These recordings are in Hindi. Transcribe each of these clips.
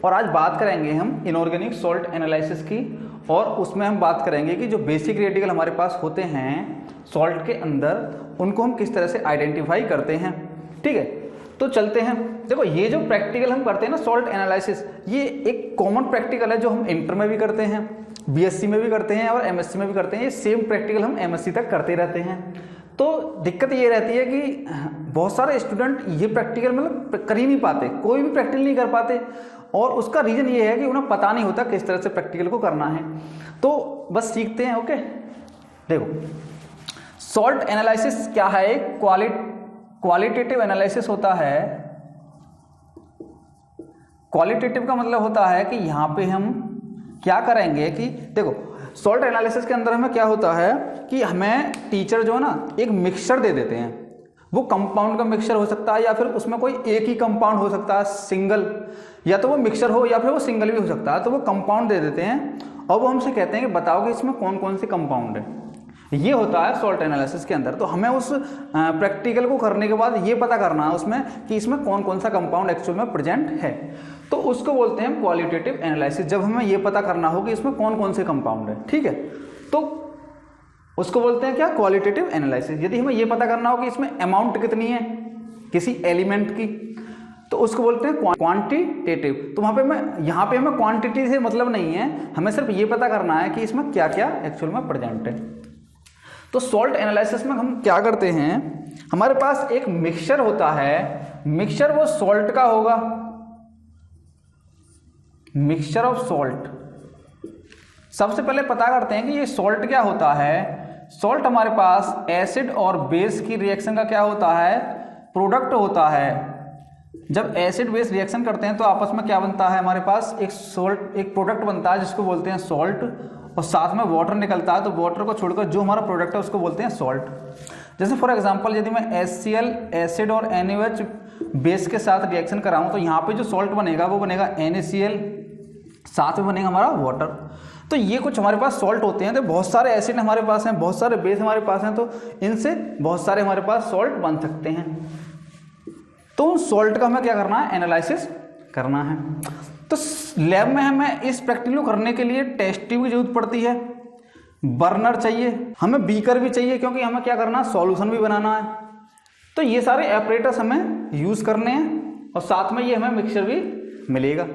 और आज बात करेंगे हम इनऑर्गेनिक सॉल्ट एनालिसिस की, और उसमें हम बात करेंगे कि जो बेसिक रेडिकल हमारे पास होते हैं सॉल्ट के अंदर, उनको हम किस तरह से आइडेंटिफाई करते हैं। ठीक है, तो चलते हैं। देखो ये जो प्रैक्टिकल हम करते हैं ना सॉल्ट एनालिसिस, ये एक कॉमन प्रैक्टिकल है जो हम इंटर में भी करते हैं, बीएससी में भी करते हैं और एमएससी में भी करते हैं। ये सेम प्रैक्टिकल हम एमएससी तक करते रहते हैं। तो दिक्कत ये रहती है कि बहुत सारे स्टूडेंट ये प्रैक्टिकल मतलब कर ही नहीं पाते, कोई भी प्रैक्टिकल नहीं कर पाते, और उसका रीजन ये है कि उन्हें पता नहीं होता किस तरह से प्रैक्टिकल को करना है। तो बस सीखते हैं। ओके, देखो सॉल्ट एनालिसिस क्या है, एक क्वालिटेटिव एनालिसिस होता है। क्वालिटेटिव का मतलब होता है कि यहां पे हम क्या करेंगे कि देखो सॉल्ट एनालिसिस के अंदर हमें क्या होता है कि हमें टीचर जो है ना एक मिक्सचर दे देते हैं। वो कंपाउंड का मिक्सचर हो सकता है या फिर उसमें कोई एक ही कंपाउंड हो सकता है सिंगल, या तो वो मिक्सचर हो या फिर वो सिंगल भी हो सकता है। तो वो कंपाउंड दे देते हैं और वो हमसे कहते हैं कि बताओ कि इसमें कौन कौन से कंपाउंड है। ये होता है सॉल्ट एनालिसिस के अंदर। तो हमें उस प्रैक्टिकल को करने के बाद ये पता करना है उसमें कि इसमें कौन कौन सा कंपाउंड एक्चुअल में प्रेजेंट है। तो उसको बोलते हैं क्वालिटेटिव एनालिसिस, जब हमें ये पता करना हो कि इसमें कौन कौन से कंपाउंड है। ठीक है, तो उसको बोलते हैं क्या, क्वालिटेटिव एनालिसिस। यदि हमें ये पता करना हो कि इसमें अमाउंट कितनी है किसी एलिमेंट की, तो उसको बोलते हैं क्वांटिटेटिव। तो वहां पे यहाँ पे हमें क्वांटिटी से मतलब नहीं है, हमें सिर्फ ये पता करना है कि इसमें क्या क्या एक्चुअल में प्रेजेंट है। तो सॉल्ट एनालिसिस में हम क्या करते हैं, हमारे पास एक मिक्सचर होता है, मिक्सचर वो सॉल्ट का होगा, मिक्सचर ऑफ सॉल्ट। सबसे पहले पता करते हैं कि ये सॉल्ट क्या होता है। सॉल्ट हमारे पास एसिड और बेस की रिएक्शन का क्या होता है, प्रोडक्ट होता है। जब एसिड बेस रिएक्शन करते हैं तो आपस में क्या बनता है, हमारे पास एक सॉल्ट, एक प्रोडक्ट बनता है जिसको बोलते हैं सॉल्ट, और साथ में वाटर निकलता है। तो वाटर को छोड़कर जो हमारा प्रोडक्ट है उसको बोलते हैं सॉल्ट। जैसे फॉर एग्जांपल यदि मैं HCl एसिड और NaOH बेस के साथ रिएक्शन कराऊं तो यहाँ पे जो सॉल्ट बनेगा वो बनेगा NaCl, साथ में बनेगा हमारा वाटर। तो ये कुछ हमारे पास सॉल्ट होते हैं। तो बहुत सारे एसिड हमारे पास हैं, बहुत सारे बेस हमारे पास हैं, तो इनसे बहुत सारे हमारे पास सॉल्ट बन सकते हैं। तो उन सॉल्ट का हमें क्या करना है, एनालिसिस करना है। तो लैब में हमें इस प्रैक्टिकल को करने के लिए टेस्ट ट्यूब की जरूरत पड़ती है, बर्नर चाहिए, हमें बीकर भी चाहिए, क्योंकि हमें क्या करना है, सॉल्यूशन भी बनाना है। तो ये सारे एपरेटस हमें यूज करने हैं, और साथ में ये हमें मिक्सचर भी मिलेगा।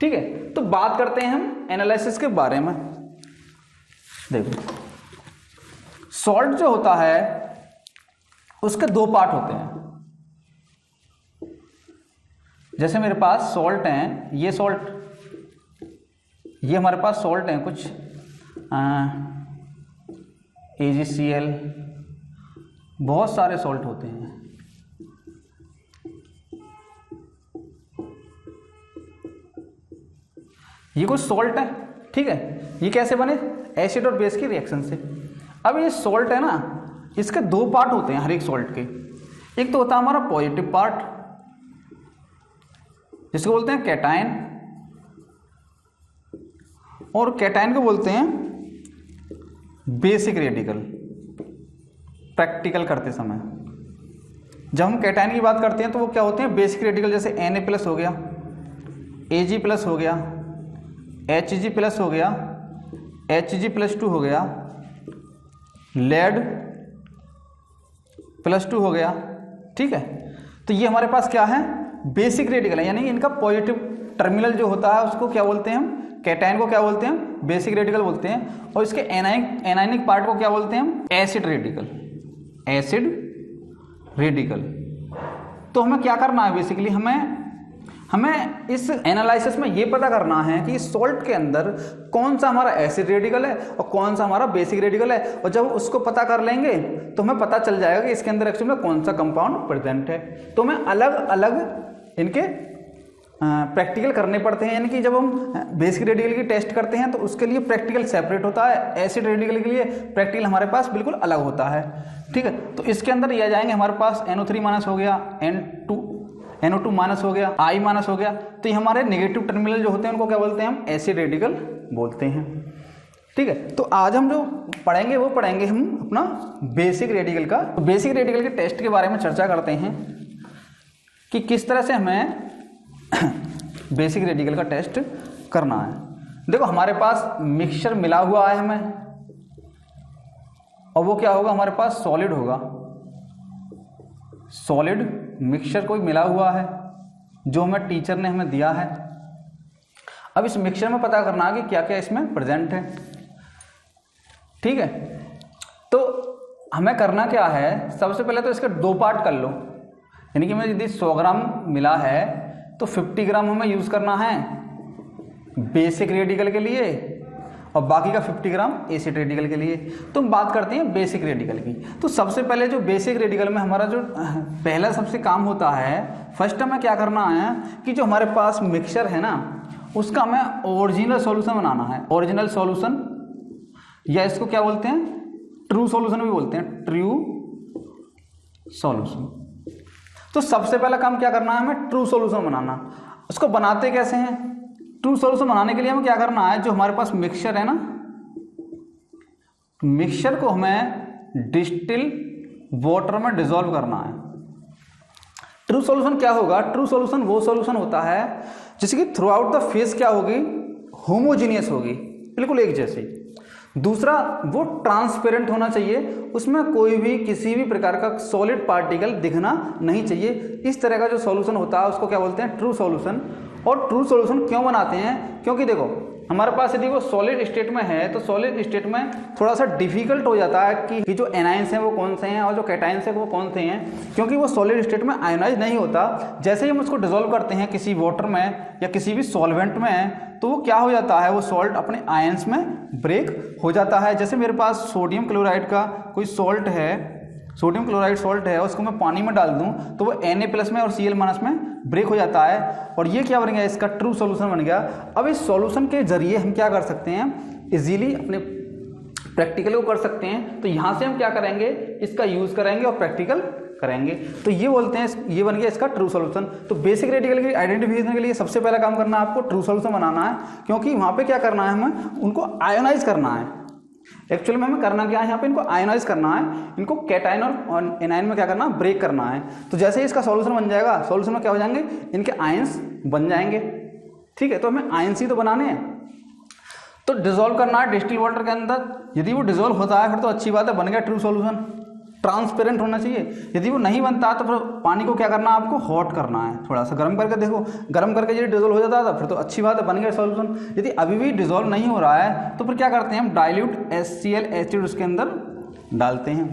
ठीक है, तो बात करते हैं हम एनालिसिस के बारे में। देखो सॉल्ट जो होता है उसके दो पार्ट होते हैं। जैसे मेरे पास सॉल्ट हैं, ये सॉल्ट, ये हमारे पास सॉल्ट हैं कुछ AgCl, बहुत सारे सॉल्ट होते हैं। ये कुछ सॉल्ट है, ठीक है। ये कैसे बने, एसिड और बेस की रिएक्शन से। अब ये सॉल्ट है ना, इसके दो पार्ट होते हैं हर एक सॉल्ट के। एक तो होता है हमारा पॉजिटिव पार्ट जिसको बोलते हैं कैटायन, और कैटायन को बोलते हैं बेसिक रेडिकल। प्रैक्टिकल करते समय जब हम कैटायन की बात करते हैं तो वो क्या होते हैं, बेसिक रेडिकल। जैसे Na+ हो गया, Ag+ हो गया, Hg+ हो गया, Hg+2 हो गया, Lead+2 हो गया। ठीक है, तो ये हमारे पास क्या है, बेसिक रेडिकल है, यानी इनका पॉजिटिव टर्मिनल जो होता है उसको क्या बोलते हैं हम, कैटायन को क्या बोलते हैं, बेसिक रेडिकल बोलते हैं। और इसके एनायनिक पार्ट को क्या बोलते हैं हम, एसिड रेडिकल, एसिड रेडिकल। तो हमें क्या करना है, बेसिकली हमें इस एनालिसिस में ये पता करना है कि सॉल्ट के अंदर कौन सा हमारा एसिड रेडिकल है और कौन सा हमारा बेसिक रेडिकल है। और जब उसको पता कर लेंगे तो हमें पता चल जाएगा कि इसके अंदर एक्चुअली में कौन सा कंपाउंड प्रेजेंट है। तो हमें अलग अलग इनके प्रैक्टिकल करने पड़ते हैं। यानी कि जब हम बेसिक रेडिकल की टेस्ट करते हैं तो उसके लिए प्रैक्टिकल सेपरेट होता है, एसिड रेडिकल के लिए प्रैक्टिकल हमारे पास बिल्कुल अलग होता है। ठीक है, तो इसके अंदर ये आ जाएंगे हमारे पास NO3- हो गया, NO2- हो गया, I- हो गया। तो ये हमारे नेगेटिव टर्मिनल जो होते हैं उनको क्या बोलते हैं हम, एसिड रेडिकल बोलते हैं। ठीक है, तो आज हम जो पढ़ेंगे वो पढ़ेंगे हम अपना बेसिक रेडिकल का। तो बेसिक रेडिकल के टेस्ट के बारे में चर्चा करते हैं कि किस तरह से हमें बेसिक रेडिकल का टेस्ट करना है। देखो हमारे पास मिक्सचर मिला हुआ है हमें, और वो क्या होगा, हमारे पास सॉलिड होगा। सॉलिड मिक्सचर कोई मिला हुआ है जो हमें टीचर ने हमें दिया है। अब इस मिक्सचर में पता करना है कि क्या क्या इसमें प्रेजेंट है। ठीक है, तो हमें करना क्या है, सबसे पहले तो इसके 2 पार्ट कर लो। यानी कि हमें यदि 100 ग्राम मिला है तो 50 ग्राम हमें यूज़ करना है बेसिक रेडिकल के लिए, और बाकी का 50 ग्राम एसिड रेडिकल के लिए। तो हम बात करते हैं बेसिक रेडिकल की। तो सबसे पहले जो बेसिक रेडिकल में हमारा जो पहला सबसे काम होता है, फर्स्ट हमें क्या करना है कि जो हमारे पास मिक्सचर है ना, उसका हमें ओरिजिनल सॉल्यूशन बनाना है। ओरिजिनल सॉल्यूशन, या इसको क्या बोलते हैं, ट्रू सॉल्यूशन भी बोलते हैं, ट्रू सॉल्यूशन। तो सबसे पहला काम क्या करना है, हमें ट्रू सॉल्यूशन बनाना। उसको बनाते कैसे हैं, ट्रू सॉल्यूशन बनाने के लिए हमें क्या करना है, जो हमारे पास मिक्सचर है ना, मिक्सचर को हमें डिस्टिल वाटर में डिसॉल्व करना है। ट्रू सॉल्यूशन क्या होगा, ट्रू सॉल्यूशन वो सॉल्यूशन होता है जिसकी थ्रू आउट द फेज क्या होगी, होमोजीनियस होगी, बिल्कुल एक जैसी। दूसरा, वो ट्रांसपेरेंट होना चाहिए, उसमें कोई भी किसी भी प्रकार का सॉलिड पार्टिकल दिखना नहीं चाहिए। इस तरह का जो सॉल्यूशन होता है उसको क्या बोलते हैं, ट्रू सॉल्यूशन। और ट्रू सॉल्यूशन क्यों बनाते हैं, क्योंकि देखो हमारे पास यदि वो सॉलिड स्टेट में है तो सॉलिड स्टेट में थोड़ा सा डिफिकल्ट हो जाता है कि जो एनाइंस हैं वो कौन से हैं और जो कैटाइंस हैं वो कौन से हैं, क्योंकि वो सॉलिड स्टेट में आयोनाइज नहीं होता। जैसे ही हम उसको डिसॉल्व करते हैं किसी वाटर में या किसी भी सॉल्वेंट में, तो वो क्या हो जाता है, वो सॉल्ट अपने आयंस में ब्रेक हो जाता है। जैसे मेरे पास सोडियम क्लोराइड का कोई सॉल्ट है, सोडियम क्लोराइड सॉल्ट है, उसको मैं पानी में डाल दूं तो वो Na+ में और Cl- में ब्रेक हो जाता है, और ये क्या बन गया, इसका ट्रू सॉल्यूशन बन गया। अब इस सॉल्यूशन के जरिए हम क्या कर सकते हैं, इजीली अपने प्रैक्टिकल को कर सकते हैं। तो यहाँ से हम क्या करेंगे, इसका यूज़ करेंगे और प्रैक्टिकल करेंगे। तो ये बोलते हैं, ये बन गया इसका ट्रू सॉल्यूशन। तो बेसिक रेडिकल की आइडेंटिफिकेशन के लिए सबसे पहला काम करना है आपको ट्रू सॉल्यूशन बनाना है, क्योंकि वहाँ पे क्या करना है, हमें उनको आयोनाइज करना है। एक्चुअली में हमें करना क्या है, यहाँ पे इनको आयोनाइज करना है, इनको कैटायन और एनायन में क्या करना है, ब्रेक करना है। तो जैसे ही इसका सॉल्यूशन बन जाएगा, सॉल्यूशन में क्या हो जाएंगे, इनके आयंस बन जाएंगे। ठीक है, तो हमें आयंस ही तो बनाने हैं, तो डिसॉल्व करना है डिस्टिल वाटर के अंदर। यदि वो डिसॉल्व होता है फिर तो अच्छी बात है, बन गया ट्रू सॉल्यूशन। ट्रांसपेरेंट होना चाहिए। यदि वो नहीं बनता तो फिर पानी को क्या करना है, आपको हॉट करना है, थोड़ा सा गर्म करके देखो, गर्म करके यदि डिसॉल्व हो जाता है फिर तो अच्छी बात है, बन गया सॉल्यूशन। यदि अभी भी डिसॉल्व नहीं हो रहा है तो फिर क्या करते हैं, हम डाइल्यूट HCl एसिड उसके अंदर डालते हैं।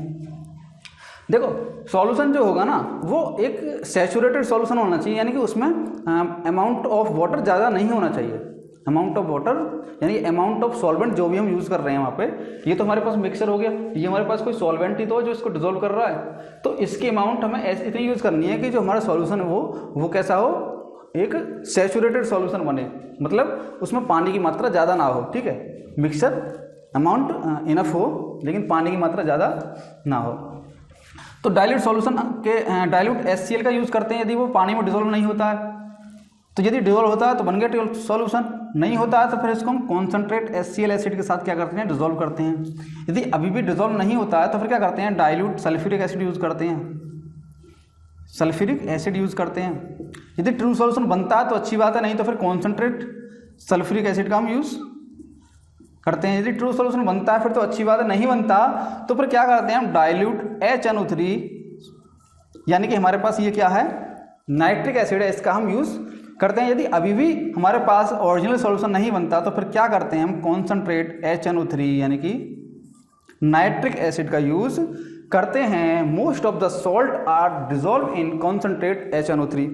देखो सॉल्यूशन जो होगा ना, वो एक सैचुरेटेड सॉल्यूशन होना चाहिए, यानी कि उसमें अमाउंट ऑफ वाटर ज़्यादा नहीं होना चाहिए। अमाउंट ऑफ वाटर यानी अमाउंट ऑफ सॉल्वेंट जो भी हम यूज़ कर रहे हैं वहाँ पे, ये तो हमारे पास मिक्सर हो गया, ये हमारे पास कोई सॉल्वेंट ही तो जो इसको डिसॉल्व कर रहा है, तो इसकी अमाउंट हमें ऐसे इतनी यूज़ करनी है कि जो हमारा सॉल्यूशन है वो कैसा हो, एक सैचुरेटेड सॉल्यूशन बने, मतलब उसमें पानी की मात्रा ज़्यादा ना हो। ठीक है, मिक्सर अमाउंट इनफ हो लेकिन पानी की मात्रा ज़्यादा ना हो। तो डाइल्यूट सॉल्यूशन के डाइल्यूट HCl का यूज़ करते हैं यदि वो पानी में डिसॉल्व नहीं होता है। तो यदि डिसॉल्व होता है तो बन गया सॉल्यूशन, नहीं होता है तो फिर इसको हम कॉन्सनट्रेट HCl एसिड के साथ क्या करते हैं, डिसॉल्व करते हैं। यदि अभी भी डिसॉल्व नहीं होता है तो फिर क्या करते हैं, डाइल्यूट सल्फ्यूरिक एसिड यूज़ करते हैं, सल्फ्यूरिक एसिड यूज़ करते हैं। यदि ट्रू सॉल्यूशन बनता है तो अच्छी बात है, नहीं तो फिर कॉन्सनट्रेट सल्फ्यूरिक एसिड का हम यूज़ करते हैं। यदि ट्रू सॉल्यूशन बनता है फिर तो अच्छी बात है, नहीं बनता तो फिर क्या करते हैं, हम डाइल्यूट HNO3 यानी कि हमारे पास ये क्या है, नाइट्रिक एसिड है, इसका हम यूज़ करते हैं। यदि अभी भी हमारे पास ओरिजिनल सॉल्यूशन नहीं बनता तो फिर क्या करते हैं, हम कॉन्सनट्रेट HNO3 यानी कि नाइट्रिक एसिड का यूज़ करते हैं। Most of the salt are dissolve in concentrate HNO3।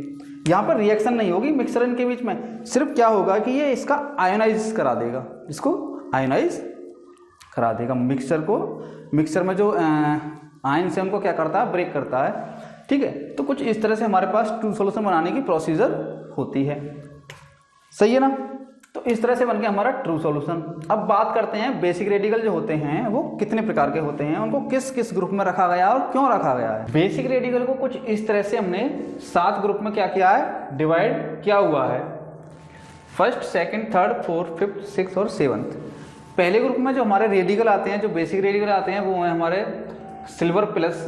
यहाँ पर रिएक्शन नहीं होगी मिक्सर इनके बीच में, सिर्फ क्या होगा कि ये इसका आयोनाइज करा देगा, इसको आयोनाइज करा देगा मिक्सर को। मिक्सर में जो आयन से हमको क्या करता है, ब्रेक करता है। ठीक है, तो कुछ इस तरह से हमारे पास ट्रू सॉल्यूशन बनाने की प्रोसीजर होती है, सही है ना। तो इस तरह से बन गया हमारा ट्रू सॉल्यूशन। अब बात करते हैं बेसिक रेडिकल जो होते हैं वो कितने प्रकार के होते हैं, उनको किस किस ग्रुप में रखा गया और क्यों रखा गया है। बेसिक रेडिकल को कुछ इस तरह से हमने 7 ग्रुप में क्या किया है, डिवाइड किया हुआ है। First, second, third, fourth, fifth, sixth और सेवंथ। पहले ग्रुप में जो हमारे रेडिकल आते हैं, जो बेसिक रेडिकल आते हैं, वो है हमारे सिल्वर प्लस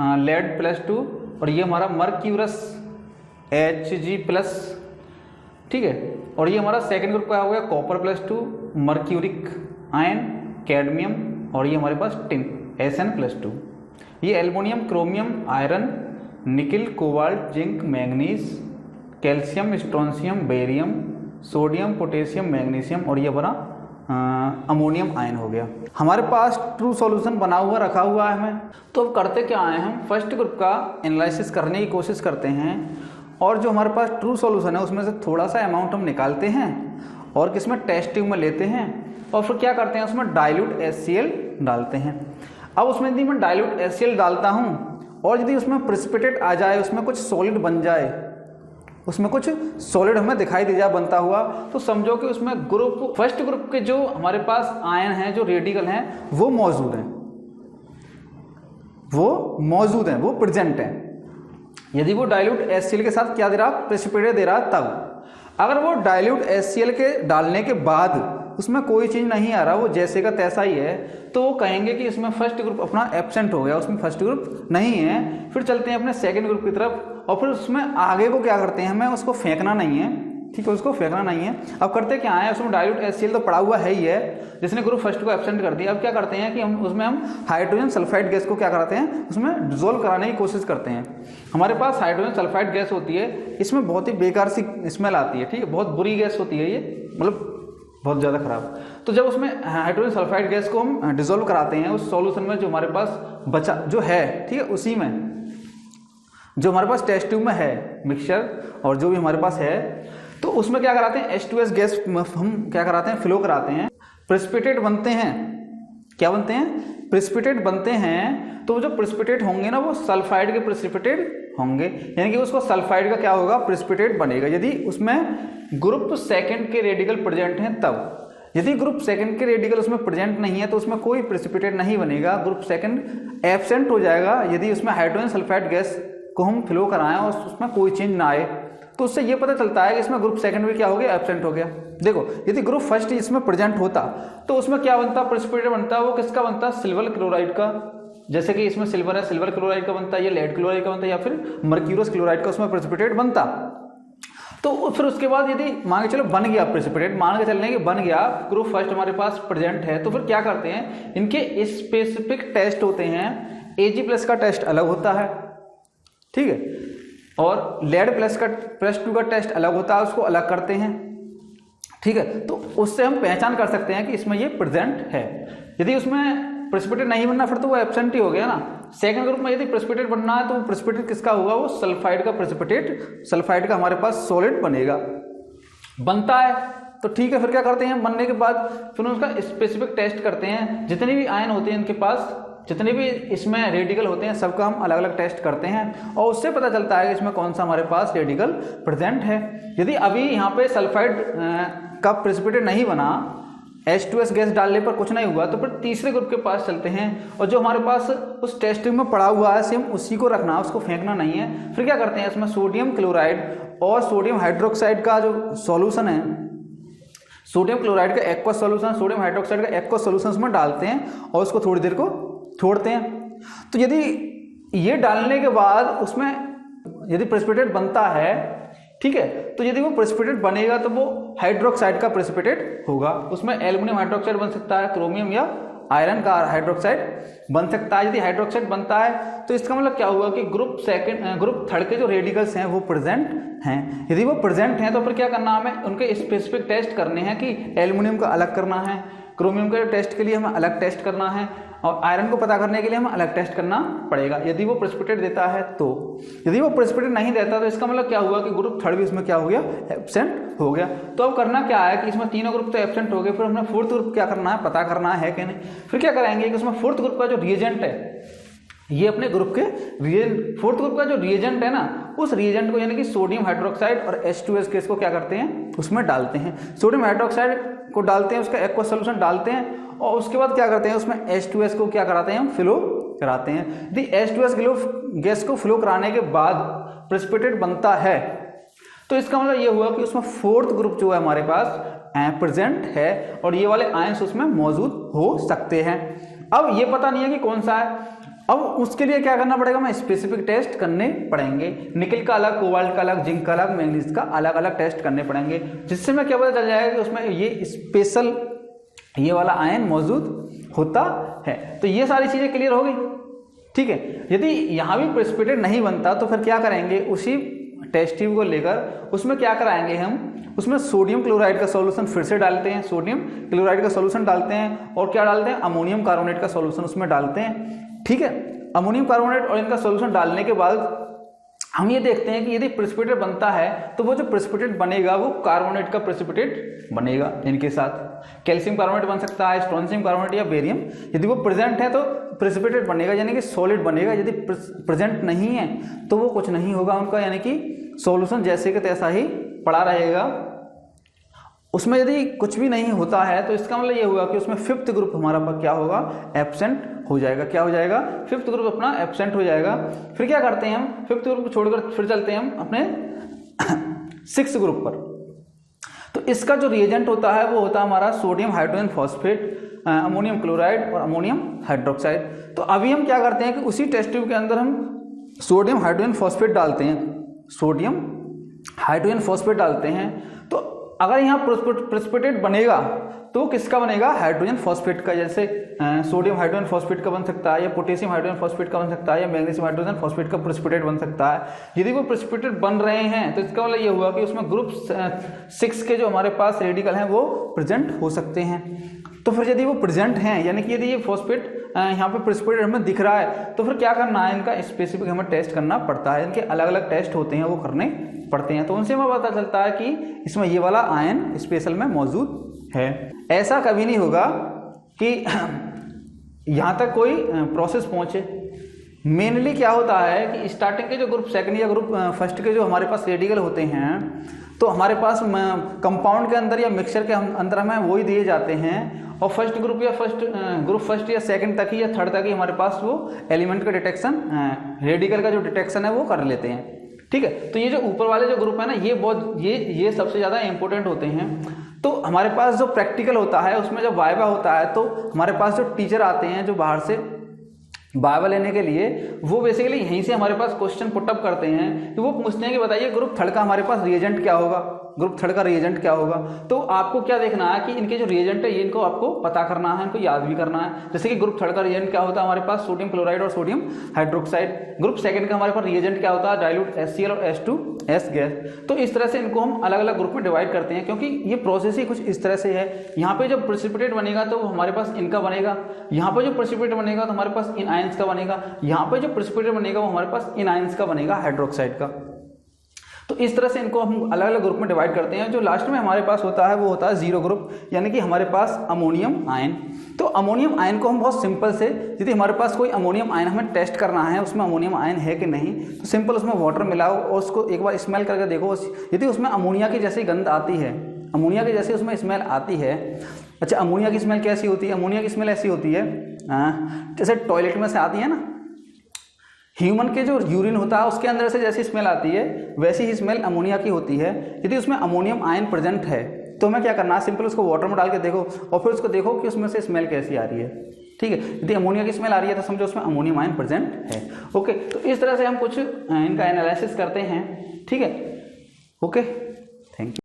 लेड +2, और ये हमारा मर्क्यूरस Hg+ ठीक है। और ये हमारा सेकंड ग्रुप क्या हो गया, कॉपर +2, मर्क्यूरिक आयन, कैडमियम, और ये हमारे पास टिन Sn+2। ये aluminium, chromium, iron, nickel, cobalt, zinc, manganese, calcium, strontium, barium, sodium, potassium, magnesium, और ये बना अमोनियम आयन हो गया। हमारे पास ट्रू सॉल्यूशन बना हुआ रखा हुआ है हमें। तो अब करते क्या आए, हम फर्स्ट ग्रुप का एनालिसिस करने की कोशिश करते हैं, और जो हमारे पास ट्रू सॉल्यूशन है उसमें से थोड़ा सा अमाउंट हम निकालते हैं और किसमें टेस्ट ट्यूब में लेते हैं, और फिर क्या करते हैं उसमें डाइल्यूट HCl डालते हैं। अब उसमें यदि मैं डाइल्यूट HCl डालता हूँ और यदि उसमें प्रेसिपिटेट आ जाए, उसमें कुछ सॉलिड बन जाए, उसमें कुछ सॉलिड हमें दिखाई दे जाए बनता हुआ, तो समझो कि उसमें ग्रुप फर्स्ट ग्रुप के जो हमारे पास आयन हैं, जो रेडिकल हैं, वो मौजूद हैं, वो प्रेजेंट हैं। यदि वो डाइल्यूट HCl के साथ क्या दे रहा, प्रेसिपिटेट दे रहा, तब अगर वो डाइल्यूट HCl के डालने के बाद उसमें कोई चीज़ नहीं आ रहा, वो जैसे का तैसा ही है, तो वो कहेंगे कि इसमें फर्स्ट ग्रुप अपना एब्सेंट हो गया, उसमें फर्स्ट ग्रुप नहीं है। फिर चलते हैं अपने सेकंड ग्रुप की तरफ, और फिर उसमें आगे को क्या करते हैं, हमें उसको फेंकना नहीं है, ठीक है, उसको फेंकना नहीं है। अब करते क्या है, उसमें डाइल्यूट HCl तो पड़ा हुआ है ही है, जिसने ग्रुप फर्स्ट को एब्सेंट कर दिया। अब क्या करते हैं कि हम हाइड्रोजन सल्फाइड गैस को क्या कराते हैं, उसमें डिसोल्व कराने की कोशिश करते हैं। हमारे पास हाइड्रोजन सल्फाइड गैस होती है, इसमें बहुत ही बेकार सी स्मेल आती है, ठीक है, बहुत बुरी गैस होती है ये, मतलब बहुत ज़्यादा खराब। तो जब उसमें हाइड्रोजन सल्फाइड गैस को हम डिसोल्व कराते हैं उस सॉल्यूशन में, जो हमारे पास बचा जो है, ठीक है, उसी में जो हमारे पास टेस्ट ट्यूब में है मिक्सचर और जो भी हमारे पास है, तो उसमें क्या कराते हैं, H2S गैस हम क्या कराते हैं, फ्लो कराते हैं, प्रेसिपिटेट बनते हैं। क्या बनते हैं, प्रेसिपिटेट बनते हैं। तो जो प्रेसिपिटेट होंगे ना, वो सल्फाइड के प्रेसिपिटेट होंगे, यानी कि उसको सल्फाइड का क्या होगा, प्रेसिपिटेट बनेगा, यदि उसमें ग्रुप सेकंड के रेडिकल प्रेजेंट हैं तब। यदि ग्रुप सेकंड के रेडिकल उसमें प्रेजेंट नहीं है तो उसमें कोई प्रेसिपिटेट नहीं बनेगा, ग्रुप सेकंड एब्सेंट हो जाएगा। यदि उसमें हाइड्रोजन सल्फाइड गैस को हम फ्लो कराएं और उसमें कोई चेंज ना आए, तो उससे ये पता चलता है कि इसमें ग्रुप सेकंड में क्या हो गया, एब्सेंट हो गया। देखो, यदि ग्रुप फर्स्ट इसमें प्रेजेंट होता तो उसमें क्या बनता, प्रेसिपिटेट बनता, वो किसका बनता, सिल्वर क्लोराइड का। जैसे कि इसमें सिल्वर है, सिल्वर क्लोराइड का बनता है, या लेड क्लोराइड का बनता है, या फिर मर्क्यूरस क्लोराइड का उसमें प्रेसिपिटेट बनता। तो फिर उसके बाद यदि मान के चलो बन गया प्रेसिपिटेट, मान के चलने के बन गया, ग्रुप फर्स्ट हमारे पास प्रेजेंट है, तो फिर क्या करते हैं, इनके स्पेसिफिक टेस्ट होते हैं। Ag+ का टेस्ट अलग होता है, ठीक है, और लेड +2 का टेस्ट अलग होता है, उसको अलग करते हैं, ठीक है। तो उससे हम पहचान कर सकते हैं कि इसमें ये प्रेजेंट है। यदि उसमें प्रेसिपिटेट नहीं बनना, फिर तो वो एब्सेंट ही हो गया ना। सेकंड ग्रुप में यदि प्रेसिपिटेट बनना है तो वो प्रेसिपिटेट किसका होगा, वो सल्फाइड का प्रेसिपिटेट, सल्फाइड का हमारे पास सॉलिड बनेगा, बनता है। तो ठीक है, फिर क्या करते हैं, बनने के बाद फिर उसका स्पेसिफिक टेस्ट करते हैं। जितने भी आयन होते हैं इनके पास, जितने भी इसमें रेडिकल होते हैं, सबका हम अलग अलग टेस्ट करते हैं, और उससे पता चलता है कि इसमें कौन सा हमारे पास रेडिकल प्रेजेंट है। यदि अभी यहाँ पे सल्फाइड का प्रेसिपिटेट नहीं बना, H2S गैस डालने पर कुछ नहीं हुआ, तो फिर तीसरे ग्रुप के पास चलते हैं, और जो हमारे पास उस टेस्ट में पड़ा हुआ है सेम उसी को रखना, उसको फेंकना नहीं है। फिर क्या करते हैं, इसमें सोडियम क्लोराइड और सोडियम हाइड्रोक्साइड का जो सॉल्यूशन है, सोडियम क्लोराइड का एक्वस सॉल्यूशन, सोडियम हाइड्रोक्साइड का एक्वस सॉल्यूशन उसमें डालते हैं और उसको थोड़ी देर को छोड़ते हैं। तो यदि ये डालने के बाद उसमें यदि प्रेसिपिटेट बनता है, ठीक है, तो यदि वो प्रेसिपिटेट बनेगा तो वो हाइड्रोक्साइड का प्रेसिपिटेट होगा। उसमें एल्युमिनियम हाइड्रोक्साइड बन सकता है, क्रोमियम या आयरन का हाइड्रोक्साइड बन सकता है। यदि हाइड्रोक्साइड बनता है तो इसका मतलब क्या हुआ कि ग्रुप थर्ड के जो रेडिकल्स हैं वो प्रेजेंट हैं। यदि वो प्रेजेंट हैं तो फिर क्या करना, हमें उनके स्पेसिफिक टेस्ट करने हैं कि एल्युमिनियम का अलग करना है, क्रोमियम के टेस्ट के लिए हमें अलग टेस्ट करना है, और आयरन को पता करने के लिए हमें अलग टेस्ट करना पड़ेगा, यदि वो प्रेसिपिटेट देता है तो। यदि वो प्रेसिपिटेट नहीं देता तो इसका मतलब क्या हुआ कि ग्रुप थर्ड भी इसमें क्या हो गया, एब्सेंट हो गया। तो अब करना क्या है कि इसमें तीनों ग्रुप तो एब्सेंट हो गए, फिर हमने फोर्थ ग्रुप क्या करना है, पता करना है कि नहीं। फिर क्या कराएंगे कि उसमें फोर्थ ग्रुप का जो रिएजेंट है, ये अपने ग्रुप के फोर्थ ग्रुप का जो रिएजेंट है ना, उस रिएजेंट को यानी कि सोडियम हाइड्रोक्साइड और H2S गैस को क्या करते हैं, उसमें डालते हैं। सोडियम हाइड्रोक्साइड को डालते हैं, उसका एक्वस सॉल्यूशन डालते हैं, और उसके बाद क्या करते हैं, उसमें H2S को क्या कराते हैं, हम फ्लो कराते हैं। यदि H2S गैस को फ्लो कराने के बाद प्रेसिपिटेट बनता है तो इसका मतलब ये हुआ कि उसमें फोर्थ ग्रुप जो है हमारे पास प्रेजेंट है, और ये वाले आयंस उसमें मौजूद हो सकते हैं। अब ये पता नहीं है कि कौन सा है, अब उसके लिए क्या करना पड़ेगा, हमें स्पेसिफिक टेस्ट करने पड़ेंगे। निकल का अलग, कोबाल्ट का अलग, जिंक का अलग, मैग्नीज का अलग अलग टेस्ट करने पड़ेंगे, जिससे हमें क्या पता चल जाएगा कि उसमें ये स्पेशल ये वाला आयन मौजूद होता है। तो ये सारी चीज़ें क्लियर हो गई, ठीक है। यदि यहाँ भी प्रेसिपिटेट नहीं बनता तो फिर क्या करेंगे, उसी टेस्ट ट्यूब को लेकर उसमें क्या कराएंगे हम, उसमें सोडियम क्लोराइड का सॉल्यूशन फिर से डालते हैं, सोडियम क्लोराइड का सॉल्यूशन डालते हैं, और क्या डालते हैं, अमोनियम कार्बोनेट का सॉल्यूशन उसमें डालते हैं, ठीक है। अमोनियम कार्बोनेट और इनका सॉल्यूशन डालने के बाद हम ये देखते हैं कि यदि प्रेसिपिटेट बनता है तो वो जो प्रेसिपिटेट बनेगा वो कार्बोनेट का प्रेसिपिटेट बनेगा। इनके साथ कैल्शियम कार्बोनेट बन सकता है, स्ट्रोंशियम कार्बोनेट या बेरियम, यदि वो प्रेजेंट है तो प्रेसिपिटेट बनेगा, यानी कि सॉलिड बनेगा। यदि प्रेजेंट नहीं है तो वो कुछ नहीं होगा उनका, यानी कि सॉल्यूशन जैसे कि तैसा ही पड़ा रहेगा। उसमें यदि कुछ भी नहीं होता है तो इसका मतलब ये हुआ कि उसमें फिफ्थ ग्रुप हमारा क्या होगा, एब्सेंट हो जाएगा। क्या हो जाएगा, फिफ्थ ग्रुप अपना एब्सेंट हो जाएगा। फिर क्या करते हैं हम, फिफ्थ ग्रुप को छोड़कर फिर चलते हैं हम अपने सिक्स्थ ग्रुप पर। तो इसका जो रिएजेंट होता है वो होता है हमारा sodium hydrogen phosphate, ammonium chloride और अमोनियम हाइड्रोक्साइड। तो अभी हम क्या करते हैं कि उसी टेस्ट ट्यूब के अंदर हम सोडियम हाइड्रोजन फॉस्फेट डालते हैं, सोडियम हाइड्रोजन फॉस्फेट डालते हैं। तो अगर यहाँ प्रेसिपिटेट बनेगा तो किसका बनेगा, हाइड्रोजन फॉस्फेट का। जैसे सोडियम हाइड्रोजन फॉस्फेट का बन सकता है, या पोटेशियम हाइड्रोजन फॉस्फेट का बन सकता है, या मैग्नीशियम हाइड्रोजन फॉस्फेट का प्रेसिपिटेट बन सकता है। यदि वो प्रेसिपिटेट बन रहे हैं तो इसका मतलब ये हुआ कि उसमें ग्रुप 6 के जो हमारे पास रेडिकल हैं वो प्रेजेंट हो सकते हैं। तो फिर यदि वो प्रेजेंट हैं, यानी कि यदि ये फॉस्फेट यहाँ पे प्रेसिपिटेट हमें दिख रहा है, तो फिर क्या करना है, इनका स्पेसिफिक हमें टेस्ट करना पड़ता है। इनके अलग अलग टेस्ट होते हैं, वो करने पड़ते हैं। तो उनसे हमें पता चलता है कि इसमें ये वाला आयन स्पेशल में मौजूद है। ऐसा कभी नहीं होगा कि यहाँ तक कोई प्रोसेस पहुँचे। मेनली क्या होता है कि स्टार्टिंग के जो ग्रुप सेकंड या ग्रुप फर्स्ट के जो हमारे पास रेडिकल होते हैं, तो हमारे पास कंपाउंड के अंदर या मिक्सचर के अंदर हमें वही दिए जाते हैं, और फर्स्ट ग्रुप या ग्रुप फर्स्ट या सेकंड तक ही या थर्ड तक ही हमारे पास वो एलिमेंट का डिटेक्शन, रेडिकल का जो डिटेक्शन है वो कर लेते हैं, ठीक है। तो ये जो ऊपर वाले जो ग्रुप है ना, ये बहुत ये सबसे ज़्यादा इंपॉर्टेंट होते हैं। तो हमारे पास जो प्रैक्टिकल होता है उसमें जब वाइवा होता है, तो हमारे पास जो टीचर आते हैं जो बाहर से वाइवा लेने के लिए, वो बेसिकली यहीं से हमारे पास क्वेश्चन पुटअप करते हैं कि वो पूछते हैं कि बताइए ग्रुप थर्ड का हमारे पास रिएजेंट क्या होगा, ग्रुप थर्ड का रिएजेंट क्या होगा। तो आपको क्या देखना है कि इनके जो रिएजेंट है ये इनको आपको पता करना है, इनको याद भी करना है। जैसे कि ग्रुप थर्ड का रिएजेंट क्या होता है हमारे पास, सोडियम क्लोराइड और सोडियम हाइड्रोक्साइड। ग्रुप सेकंड का हमारे पास रिएजेंट क्या होता है, डाइल्यूट HCl और H2S गैस। तो इस तरह से इनको हम अलग अलग ग्रुप में डिवाइड करते हैं, क्योंकि ये प्रोसेस ही कुछ इस तरह से है। यहाँ पे जब प्रेसिपिटेट बनेगा तो हमारे पास इनका बनेगा, यहाँ पे जो प्रेसिपिटेट बनेगा तो हमारे पास इन आयंस का बनेगा, यहाँ पे जो प्रेसिपिटेट बनेगा वो हमारे पास इन आयंस का बनेगा, हाइड्रोक्साइड का। तो इस तरह से इनको हम अलग अलग ग्रुप में डिवाइड करते हैं। जो लास्ट में हमारे पास होता है वो होता है जीरो ग्रुप, यानी कि हमारे पास अमोनियम आयन। तो अमोनियम आयन को हम बहुत सिंपल से, यदि हमारे पास कोई अमोनियम आयन हमें टेस्ट करना है उसमें अमोनियम आयन है कि नहीं, तो सिंपल उसमें वाटर मिलाओ और उसको एक बार स्मेल करके देखो। यदि उसमें अमोनिया की जैसी गंध आती है, अमोनिया की जैसे उसमें स्मेल आती है। अच्छा, अमोनिया की स्मेल कैसी होती है, अमोनिया की स्मेल ऐसी होती है जैसे टॉयलेट में से आती है ना, ह्यूमन के जो यूरिन होता है उसके अंदर से जैसी स्मेल आती है वैसी ही स्मेल अमोनिया की होती है। यदि उसमें अमोनियम आयन प्रेजेंट है तो हमें क्या करना है, सिंपल उसको वाटर में डाल के देखो और फिर उसको देखो कि उसमें से स्मेल कैसी आ रही है, ठीक है। यदि अमोनिया की स्मेल आ रही है तो समझो उसमें अमोनियम आयन प्रेजेंट है। ओके, तो इस तरह से हम कुछ इनका एनालिसिस करते हैं, ठीक है। Okay, thank you.